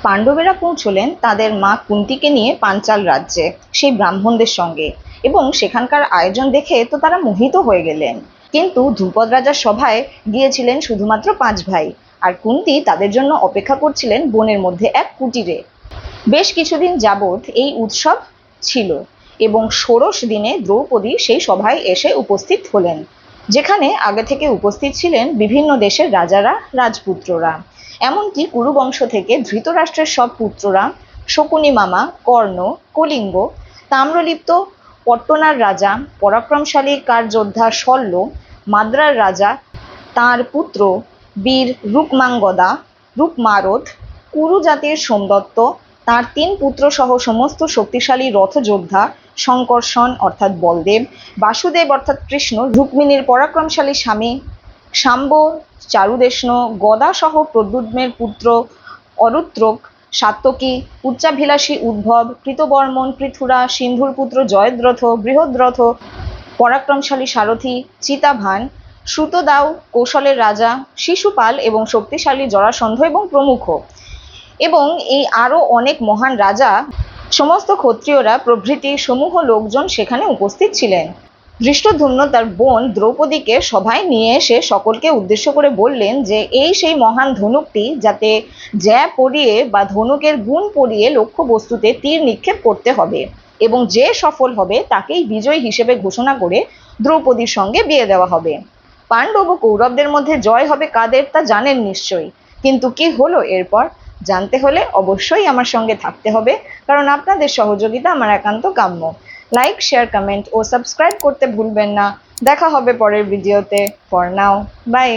পাণ্ডবেরা পৌঁছলেন তাদের মা কুন্তিকে নিয়ে পাঞ্চাল রাজ্যে সেই ব্রাহ্মণদের সঙ্গে, এবং সেখানকার আয়োজন দেখে তো তারা মোহিত হয়ে গেলেন। কিন্তু ধ্রুপদ রাজার সভায় গিয়েছিলেন শুধুমাত্র 5 ভাই, আর কুন্তি তাদের জন্য অপেক্ষা করছিলেন বনের মধ্যে এক কুটিরে। বেশ কিছুদিন যাবৎ এই উৎসব ছিল, এবং ষোড়শ দিনে দ্রৌপদী সেই সভায় এসে উপস্থিত হলেন, যেখানে আগে থেকে উপস্থিত ছিলেন বিভিন্ন দেশের রাজারা, রাজপুত্ররা। এমনকি কুরুবংশ থেকে ধৃতরাষ্ট্রের সব পুত্ররা, শকুনি মামা, কর্ণ, কলিঙ্গ, তাম্রলিপ্ত পট্টনার রাজা, পরাক্রমশালী কারযোদ্ধা শল্য, মাদ্রার রাজা, তাঁর পুত্র বীর রূপমাঙ্গদা, রূপমারধ, কুরু জাতির সোমদত্ত, তাঁর 3 পুত্র সহ সমস্ত শক্তিশালী রথযোদ্ধা, শঙ্কর্ষণ অর্থাৎ বলদেব, বাসুদেব অর্থাৎ কৃষ্ণ, রুক্মিণীর পরাক্রমশালী স্বামী শাম্ব, চারুদেষ্ণ, গদা সহ প্রদ্যুম্নের পুত্র অরুত্রক, সাত্যকী, উচ্চাভিলাষী উদ্ভব, কৃতবর্মণ, পৃথুরা, সিন্ধুর পুত্র জয়দ্রথ, বৃহদ্রথ, পরাক্রমশালী সারথী চিতাভান, শ্রুতদাও, কৌশলের রাজা শিশুপাল এবং শক্তিশালী জরাসন্ধ এবং প্রমুখ। এবং এই আরো অনেক মহান রাজা, সমস্ত ক্ষত্রিয়রা প্রভৃতি সমূহ লোকজন সেখানে উপস্থিত ছিলেন। ধৃষ্টদ্যুম্ন তার বোন দ্রৌপদীকে সভায় নিয়ে এসে সকলকে উদ্দেশ্য করে বললেন যে এই সেই মহান ধনুকটি, যাতে জ্যা পরিয়ে বা ধনুকের গুণ পরিয়ে লক্ষ্য বস্তুতে তীর নিক্ষেপ করতে হবে, এবং যে সফল হবে তাকেই বিজয়ী হিসেবে ঘোষণা করে দ্রৌপদীর সঙ্গে বিয়ে দেওয়া হবে। পাণ্ডব ও কৌরবদের মধ্যে জয় হবে কাদের তা জানেন নিশ্চয়ই, কিন্তু কি হলো এরপর জানতে হলে অবশ্যই আমার সঙ্গে থাকতে হবে, কারণ আপনাদের সহযোগিতা আমার একান্ত কাম্য। লাইক, শেয়ার, কমেন্ট ও সাবস্ক্রাইব করতে ভুলবেন না। দেখা হবে পরের ভিডিওতে। For now, by.